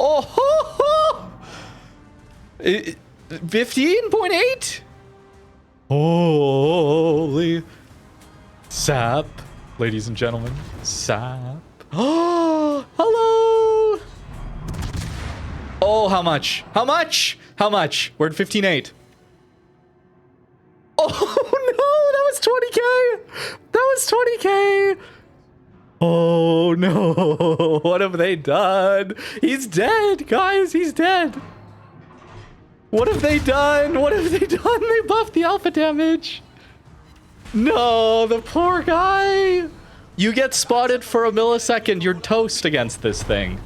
Oh, 15.8? Holy sap, ladies and gentlemen, sap. Oh, hello. Oh, how much? How much? How much? We're at 15.8. Oh no, that was 20k. That was 20k. Oh no, what have they done? He's dead, guys, he's dead. What have they done? What have they done? They buffed the alpha damage. No, the poor guy. You get spotted for a millisecond, you're toast against this thing.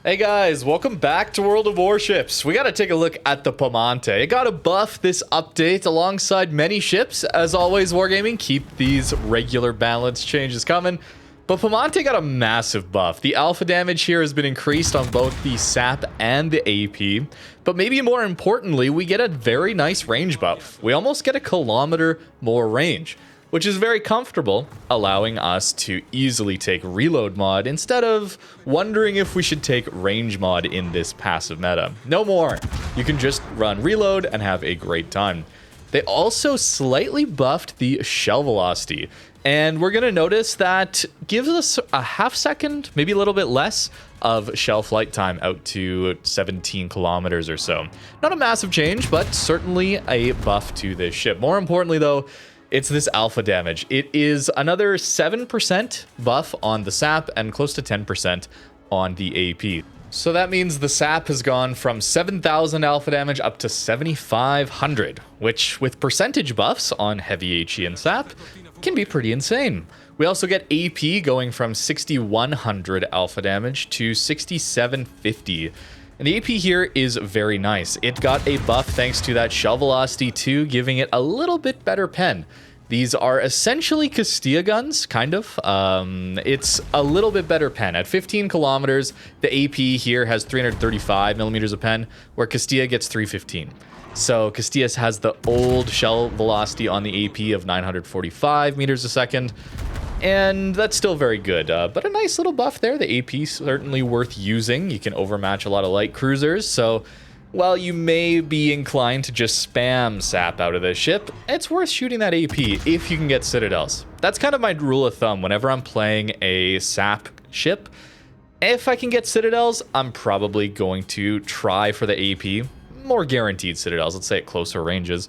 Hey guys, welcome back to World of Warships. We gotta take a look at the Piemonte. It got a buff this update alongside many ships. As always, Wargaming, keep these regular balance changes coming. But Piemonte got a massive buff. The alpha damage here has been increased on both the SAP and the AP. But maybe more importantly, we get a very nice range buff. We almost get a kilometer more range, which is very comfortable, allowing us to easily take reload mod instead of wondering if we should take range mod in this passive meta. No more. You can just run reload and have a great time. They also slightly buffed the shell velocity, and we're going to notice that gives us a half second, maybe a little bit less, of shell flight time out to 17 kilometers or so. Not a massive change, but certainly a buff to this ship. More importantly, though, it's this alpha damage. It is another 7% buff on the SAP and close to 10% on the AP. So that means the SAP has gone from 7,000 alpha damage up to 7,500, which with percentage buffs on heavy HE and SAP can be pretty insane. We also get AP going from 6,100 alpha damage to 6,750. And the AP here is very nice. It got a buff thanks to that shell velocity too, giving it a little bit better pen. These are essentially Castilla guns, kind of. It's a little bit better pen. At 15 kilometers, the AP here has 335 millimeters of pen, where Castilla gets 315. So Castilla has the old shell velocity on the AP of 945 meters a second, and that's still very good. But a nice little buff there. The AP certainly worth using. You can overmatch a lot of light cruisers, so while you may be inclined to just spam SAP out of this ship, it's worth shooting that AP if you can get Citadels. That's kind of my rule of thumb whenever I'm playing a SAP ship. If I can get Citadels, I'm probably going to try for the AP. More guaranteed Citadels, let's say at closer ranges.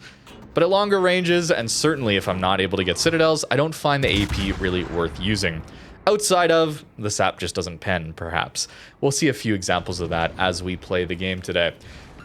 But at longer ranges, and certainly if I'm not able to get Citadels, I don't find the AP really worth using. Outside of, the SAP just doesn't pen, perhaps. We'll see a few examples of that as we play the game today.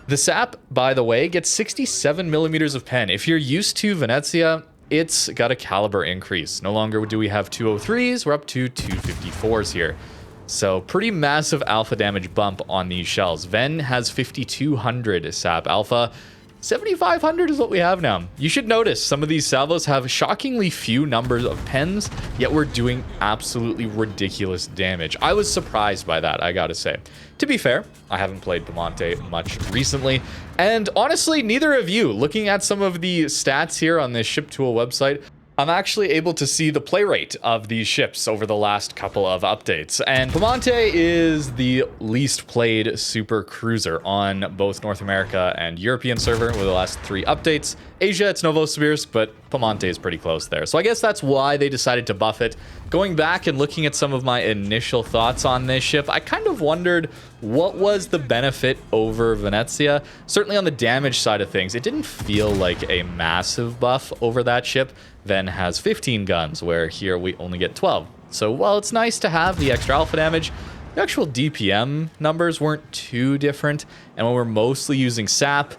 The SAP, by the way, gets 67 millimeters of pen. If you're used to Venezia, it's got a caliber increase. No longer do we have 203s, we're up to 254s here. So pretty massive alpha damage bump on these shells. Ven has 5,200 SAP alpha. 7,500 is what we have now. You should notice some of these salvos have shockingly few numbers of pens, yet we're doing absolutely ridiculous damage. I was surprised by that, I gotta say. To be fair, I haven't played Piemonte much recently, and honestly, neither of you. Looking at some of the stats here on this Ship Tool website, I'm actually able to see the play rate of these ships over the last couple of updates. And Piemonte is the least played super cruiser on both North America and European server with the last 3 updates. Asia, it's Novosibirsk, but Piemonte is pretty close there. So I guess that's why they decided to buff it. Going back and looking at some of my initial thoughts on this ship, I kind of wondered what was the benefit over Venezia. Certainly on the damage side of things, it didn't feel like a massive buff over that ship. Ven has 15 guns, where here we only get 12. So while it's nice to have the extra alpha damage, the actual DPM numbers weren't too different, and when we're mostly using SAP,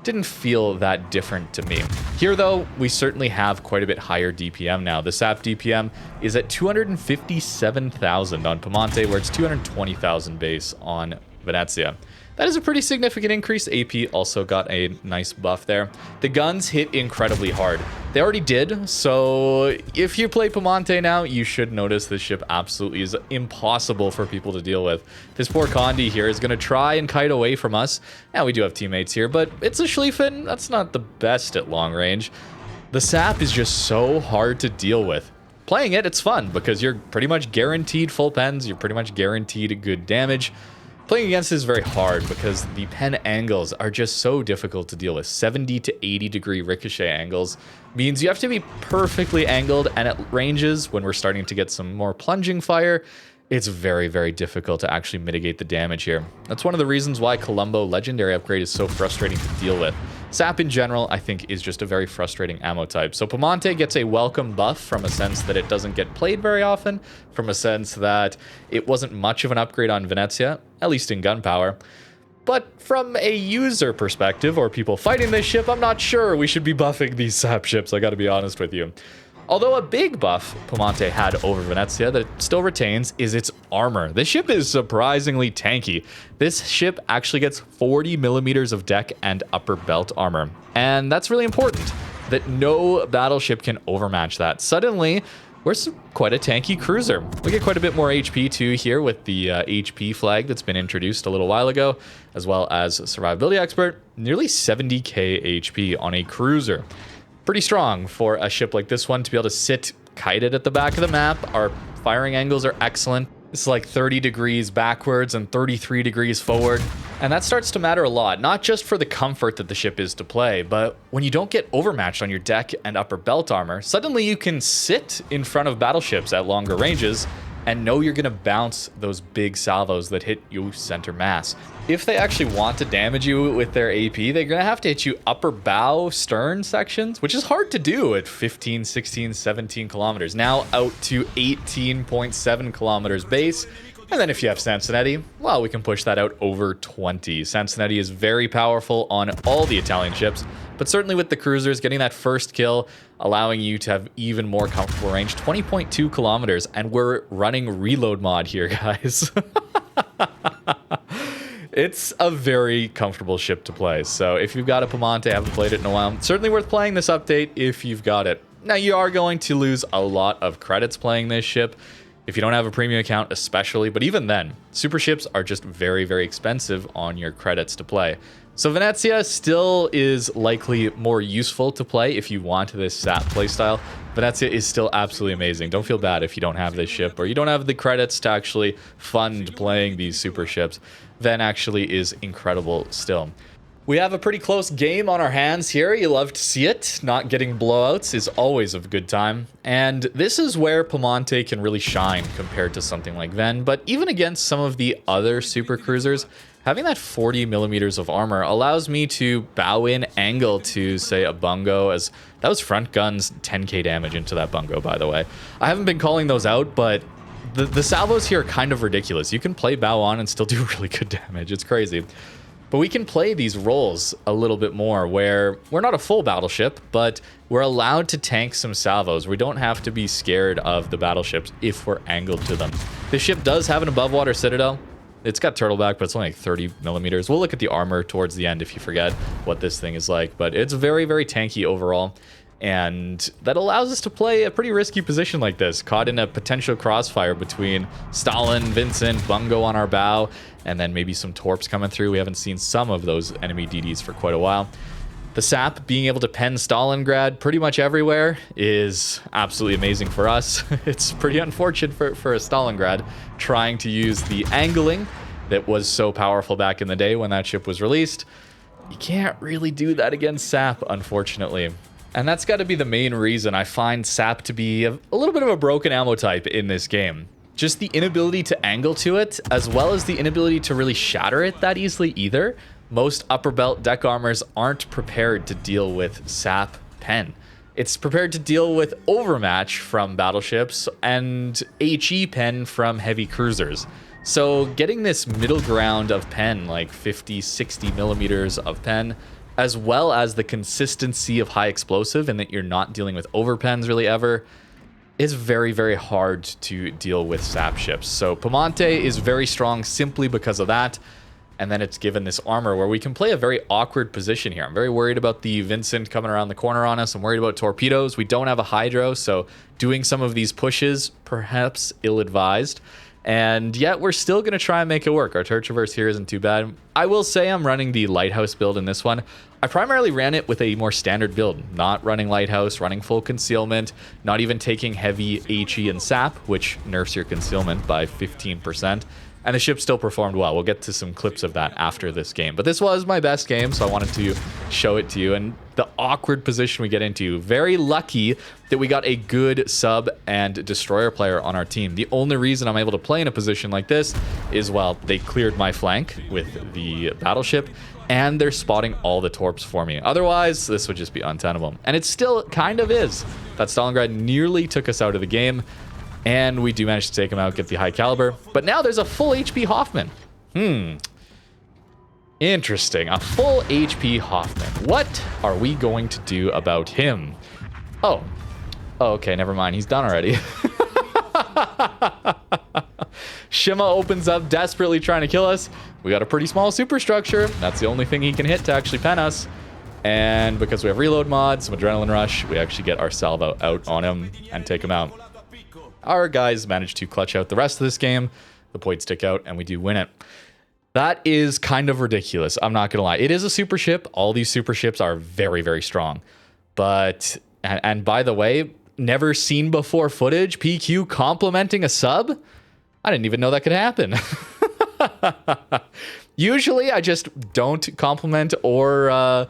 didn't feel that different to me. Here though, we certainly have quite a bit higher DPM now. The SAP DPM is at 257,000 on Piemonte, where it's 220,000 base on Venezia. That is a pretty significant increase. AP also got a nice buff there. The guns hit incredibly hard. They already did, so if you play Piemonte now, you should notice this ship absolutely is impossible for people to deal with. This poor Condi here is going to try and kite away from us. Now we do have teammates here, but it's a Schlieffen. That's not the best at long range. The SAP is just so hard to deal with. Playing it, it's fun because you're pretty much guaranteed full pens. You're pretty much guaranteed good damage. Playing against is very hard because the pen angles are just so difficult to deal with. 70 to 80 degree ricochet angles means you have to be perfectly angled, and at ranges when we're starting to get some more plunging fire, it's very, very difficult to actually mitigate the damage here. That's one of the reasons why Colombo Legendary Upgrade is so frustrating to deal with. Sap in general, I think, is just a very frustrating ammo type. So Piemonte gets a welcome buff from a sense that it doesn't get played very often, from a sense that it wasn't much of an upgrade on Venezia, at least in gunpowder. But from a user perspective, or people fighting this ship, I'm not sure we should be buffing these sap ships, I gotta be honest with you. Although a big buff Piemonte had over Venezia that it still retains is its armor. This ship is surprisingly tanky. This ship actually gets 40 millimeters of deck and upper belt armor. And that's really important, that no battleship can overmatch that. Suddenly, we're quite a tanky cruiser. We get quite a bit more HP too here with the HP flag that's been introduced a little while ago, as well as survivability expert, nearly 70k HP on a cruiser. Pretty strong for a ship like this one to be able to sit kited at the back of the map. Our firing angles are excellent. It's like 30 degrees backwards and 33 degrees forward. And that starts to matter a lot, not just for the comfort that the ship is to play, but when you don't get overmatched on your deck and upper belt armor, suddenly you can sit in front of battleships at longer ranges and know you're gonna bounce those big salvos that hit you center mass. If they actually want to damage you with their AP, they're gonna have to hit you upper bow stern sections, which is hard to do at 15, 16, 17 kilometers. Now out to 18.7 kilometers base. And then if you have Sansonetti, well, we can push that out over 20. Sansonetti is very powerful on all the Italian ships, but certainly with the cruisers, getting that first kill, allowing you to have even more comfortable range, 20.2 kilometers, and we're running reload mod here, guys. It's a very comfortable ship to play, so if you've got a Piemonte, haven't played it in a while, certainly worth playing this update if you've got it. Now, you are going to lose a lot of credits playing this ship, if you don't have a premium account especially, but even then, super ships are just very, very expensive on your credits to play. So Venezia still is likely more useful to play if you want this SAP playstyle. Venezia is still absolutely amazing. Don't feel bad if you don't have this ship or you don't have the credits to actually fund playing these super ships. Ven actually is incredible still. We have a pretty close game on our hands here. You love to see it. Not getting blowouts is always a good time. And this is where Piemonte can really shine compared to something like Ven. But even against some of the other super cruisers, having that 40 millimeters of armor allows me to bow in angle to, say, a bungo, as that was front guns 10k damage into that bungo, by the way. I haven't been calling those out, but the salvos here are kind of ridiculous. You can play bow on and still do really good damage. It's crazy. But we can play these roles a little bit more where we're not a full battleship, but we're allowed to tank some salvos. We don't have to be scared of the battleships if we're angled to them. This ship does have an above water citadel. It's got turtleback, but it's only like 30 millimeters. We'll look at the armor towards the end if you forget what this thing is like, but it's very, very tanky overall. And that allows us to play a pretty risky position like this, caught in a potential crossfire between Stalin, Vincent, Bungo on our bow, and then maybe some torps coming through. We haven't seen some of those enemy DDs for quite a while. The SAP being able to pen Stalingrad pretty much everywhere is absolutely amazing for us. It's pretty unfortunate for a Stalingrad trying to use the angling that was so powerful back in the day when that ship was released. You can't really do that against SAP, unfortunately. And that's got to be the main reason I find SAP to be a little bit of a broken ammo type in this game. Just the inability to angle to it, as well as the inability to really shatter it that easily either. Most upper belt deck armors aren't prepared to deal with SAP pen. It's prepared to deal with overmatch from battleships and HE pen from heavy cruisers. So getting this middle ground of pen, like 50, 60 millimeters of pen, as well as the consistency of high explosive and that you're not dealing with overpens really ever, is very, very hard to deal with SAP ships. So Piemonte is very strong simply because of that. And then it's given this armor where we can play a very awkward position here. I'm very worried about the Vincent coming around the corner on us. I'm worried about torpedoes. We don't have a hydro, so doing some of these pushes, perhaps ill-advised. And yet we're still going to try and make it work. Our turret traverse here isn't too bad. I will say I'm running the lighthouse build in this one. I primarily ran it with a more standard build, not running lighthouse, running full concealment, not even taking heavy HE and SAP, which nerfs your concealment by 15%. And the ship still performed well. We'll get to some clips of that after this game. But this was my best game, so I wanted to show it to you. And the awkward position we get into. Very lucky that we got a good sub and destroyer player on our team. The only reason I'm able to play in a position like this is, well, they cleared my flank with the battleship, and they're spotting all the torps for me. Otherwise, this would just be untenable. And it still kind of is. That Stalingrad nearly took us out of the game. And we do manage to take him out, get the high caliber. But now there's a full HP Hoffman. Interesting. A full HP Hoffman. What are we going to do about him? Oh, okay, never mind. He's done already. Shima opens up, desperately trying to kill us. We got a pretty small superstructure. That's the only thing he can hit to actually pen us. And because we have reload mods, some adrenaline rush, we actually get our salvo out on him and take him out. Our guys managed to clutch out the rest of this game. The points stick out, and we do win it. That is kind of ridiculous. I'm not going to lie. It is a super ship. All these super ships are very, very strong. But, and by the way, never seen before footage, PQ complimenting a sub? I didn't even know that could happen. Usually, I just don't compliment or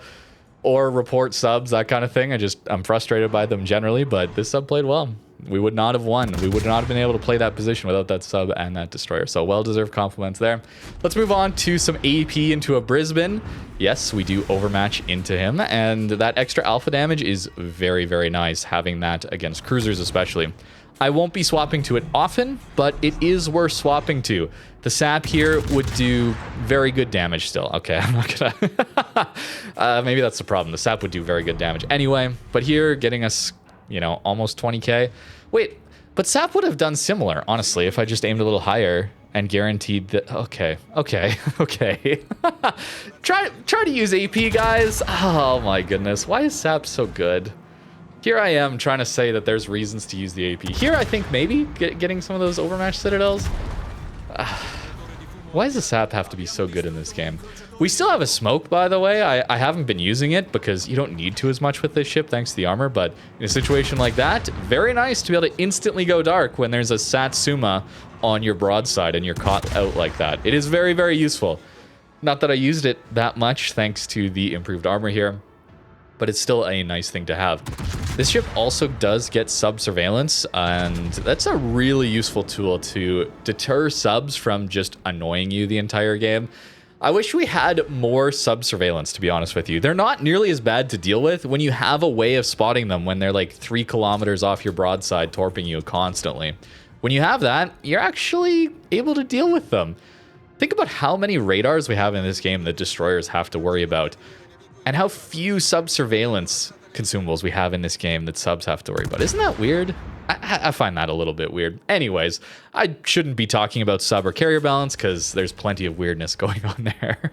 report subs, that kind of thing. I'm frustrated by them generally, but this sub played well. We would not have won. We would not have been able to play that position without that sub and that destroyer. So well-deserved compliments there. Let's move on to some AP into a Brisbane. Yes, we do overmatch into him. And that extra alpha damage is very, very nice, having that against cruisers especially. I won't be swapping to it often, but it is worth swapping to. The sap here would do very good damage still. Okay, I'm not gonna... maybe that's the problem. The sap would do very good damage anyway. But here, getting us... you know, almost 20k. Wait, but sap would have done similar, honestly, if I just aimed a little higher and guaranteed that... Okay. Try to use AP, guys. Oh my goodness, why is sap so good? Here I am trying to say that there's reasons to use the AP. Here I think maybe getting some of those overmatched citadels. Why does the sap have to be so good in this game? We still have a smoke, by the way. I haven't been using it because you don't need to as much with this ship thanks to the armor, but in a situation like that, very nice to be able to instantly go dark when there's a Satsuma on your broadside and you're caught out like that. It is very, very useful. Not that I used it that much thanks to the improved armor here, but it's still a nice thing to have. This ship also does get sub surveillance, and that's a really useful tool to deter subs from just annoying you the entire game. I wish we had more sub surveillance, to be honest with you. They're not nearly as bad to deal with when you have a way of spotting them when they're like 3 kilometers off your broadside, torping you constantly. When you have that, you're actually able to deal with them. Think about how many radars we have in this game that destroyers have to worry about, and how few sub surveillance consumables we have in this game that subs have to worry about. Isn't that weird? I find that a little bit weird. Anyways, I shouldn't be talking about sub or carrier balance because there's plenty of weirdness going on there.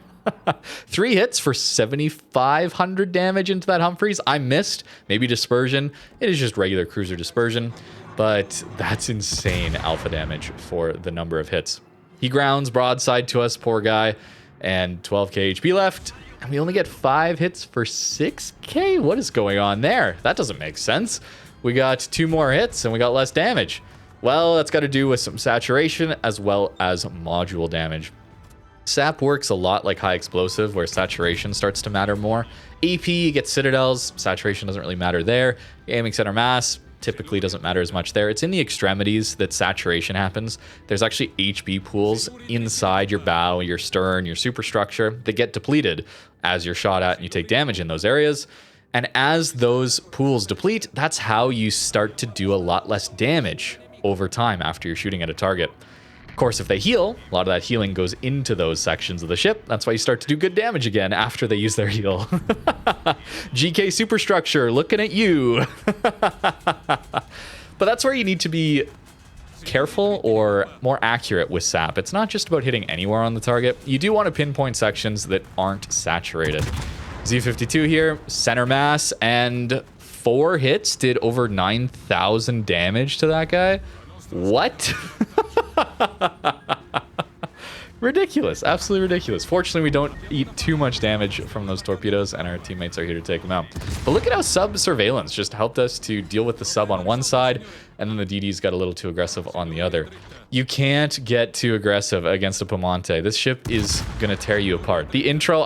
3 hits for 7,500 damage into that Humphreys. I missed. Maybe dispersion. It is just regular cruiser dispersion, but that's insane alpha damage for the number of hits. He grounds broadside to us, poor guy, and 12k HP left. And we only get 5 hits for 6k? What is going on there? That doesn't make sense. We got 2 more hits and we got less damage. Well, that's got to do with some saturation as well as module damage. Sap works a lot like high explosive, where saturation starts to matter more. AP, you get citadels. Saturation doesn't really matter there. Aiming center mass typically doesn't matter as much there. It's in the extremities that saturation happens. There's actually HP pools inside your bow, your stern, your superstructure that get depleted as you're shot at and you take damage in those areas. And as those pools deplete, that's how you start to do a lot less damage over time after you're shooting at a target. Of course, if they heal, a lot of that healing goes into those sections of the ship. That's why you start to do good damage again after they use their heal. GK superstructure, looking at you. But that's where you need to be careful or more accurate with sap. It's not just about hitting anywhere on the target. You do want to pinpoint sections that aren't saturated. Z52 here, center mass, and 4 hits did over 9,000 damage to that guy. What? Ridiculous. Absolutely ridiculous. Fortunately, we don't eat too much damage from those torpedoes, and our teammates are here to take them out. But look at how sub surveillance just helped us to deal with the sub on one side, and then the DDs got a little too aggressive on the other. You can't get too aggressive against a Piemonte. This ship is going to tear you apart. The intro,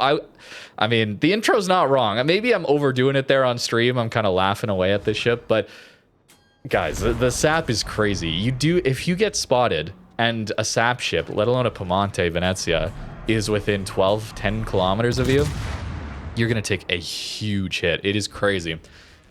I mean, the intro's not wrong. Maybe I'm overdoing it there on stream. I'm kind of laughing away at this ship, but guys, the sap is crazy. If you get spotted and a sap ship, let alone a Piemonte Venezia, is within 10 kilometers of you, you're going to take a huge hit. It is crazy.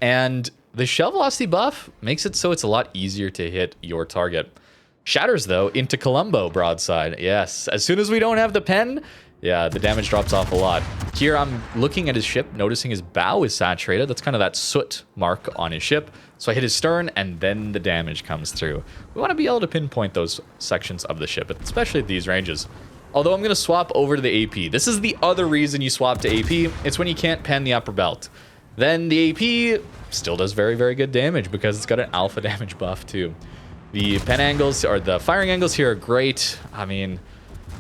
And the shell velocity buff makes it so it's a lot easier to hit your target. Shatters, though, into Colombo broadside. Yes, as soon as we don't have the pen, yeah, the damage drops off a lot. Here, I'm looking at his ship, noticing his bow is saturated. That's kind of that soot mark on his ship. So I hit his stern, and then the damage comes through. We want to be able to pinpoint those sections of the ship, especially at these ranges. Although I'm going to swap over to the AP. This is the other reason you swap to AP. It's when you can't pen the upper belt. Then the AP still does very, very good damage because it's got an alpha damage buff, too. The pen angles, or the firing angles here are great. I mean,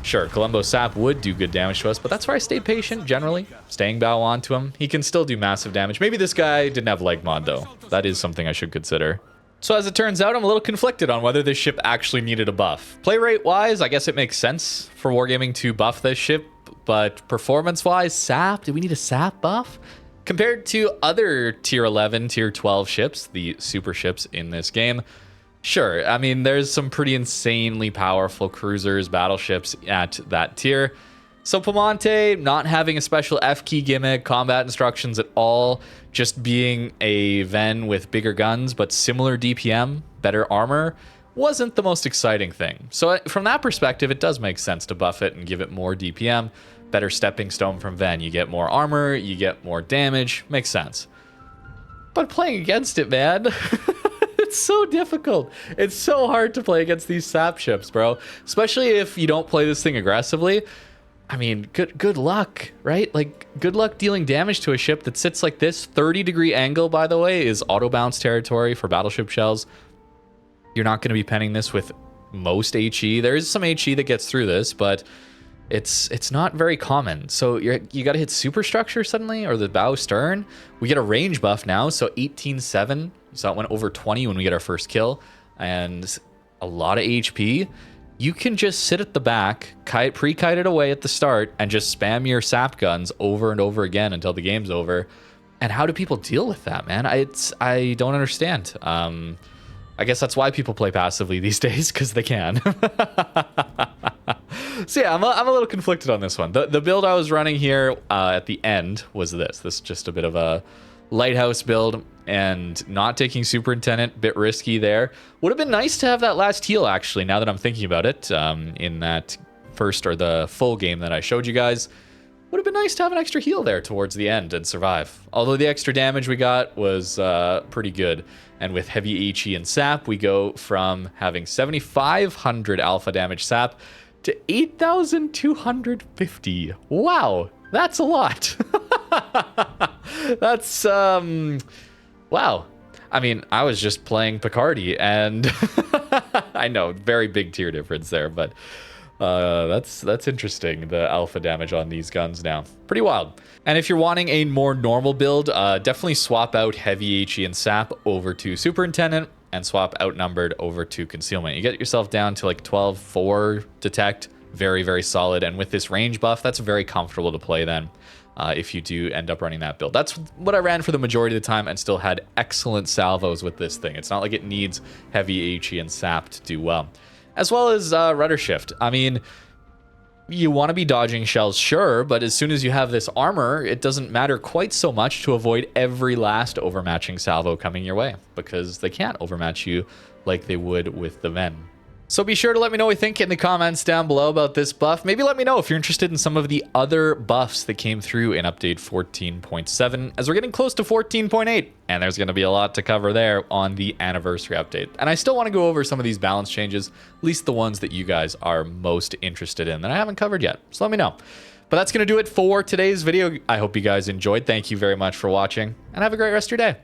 sure, Colombo Sap would do good damage to us, but that's where I stay patient, generally. Staying bow onto him. He can still do massive damage. Maybe this guy didn't have leg mod, though. That is something I should consider. So as it turns out, I'm a little conflicted on whether this ship actually needed a buff. Play rate-wise, I guess it makes sense for Wargaming to buff this ship, but performance-wise, Sap, do we need a Sap buff? Compared to other tier 11, tier 12 ships, the super ships in this game, sure, I mean, there's some pretty insanely powerful cruisers, battleships at that tier. So Piemonte not having a special F key gimmick, combat instructions at all, just being a Ven with bigger guns but similar DPM, better armor, wasn't the most exciting thing. So from that perspective, it does make sense to buff it and give it more DPM, better stepping stone from Ven. You get more armor, you get more damage, makes sense. But playing against it, man... It's so difficult. It's so hard to play against these sap ships, bro. Especially if you don't play this thing aggressively. I mean, good luck, right? Like, good luck dealing damage to a ship that sits like this. 30-degree angle, by the way, is auto-bounce territory for battleship shells. You're not going to be penning this with most HE. There is some HE that gets through this, but it's not very common. So you got to hit superstructure suddenly, or the bow stern. We get a range buff now, so 18-7. You saw it went over 20 when we get our first kill, and a lot of HP. You can just sit at the back, pre-kite it away at the start, and just spam your sap guns over and over again until the game's over. And how do people deal with that, man? I don't understand. I guess that's why people play passively these days, because they can. So yeah, I'm a little conflicted on this one. The build I was running here at the end was this. This is just a bit of a lighthouse build, and not taking superintendent, bit risky there. Would have been nice to have that last heal, actually, now that I'm thinking about it, in that first or the full game that I showed you guys. Would have been nice to have an extra heal there towards the end and survive. Although the extra damage we got was pretty good. And with heavy HE and sap, we go from having 7,500 alpha damage sap to 8,250. Wow, that's a lot. That's, wow. I mean, I was just playing Picardy, and I know, very big tier difference there, but that's interesting, the alpha damage on these guns now. Pretty wild. And if you're wanting a more normal build, definitely swap out heavy HE and sap over to superintendent, and swap outnumbered over to concealment. You get yourself down to like 12-4 detect. Very, very solid. And with this range buff, that's very comfortable to play then. If you do end up running that build. That's what I ran for the majority of the time, and still had excellent salvos with this thing. It's not like it needs heavy HE and sap to do well. As well as rudder shift. I mean, you want to be dodging shells, sure, but as soon as you have this armor, it doesn't matter quite so much to avoid every last overmatching salvo coming your way, because they can't overmatch you like they would with the Ven. So be sure to let me know what you think in the comments down below about this buff. Maybe let me know if you're interested in some of the other buffs that came through in update 14.7, as we're getting close to 14.8, and there's going to be a lot to cover there on the anniversary update. And I still want to go over some of these balance changes, at least the ones that you guys are most interested in that I haven't covered yet. So let me know. But that's going to do it for today's video. I hope you guys enjoyed. Thank you very much for watching, and have a great rest of your day.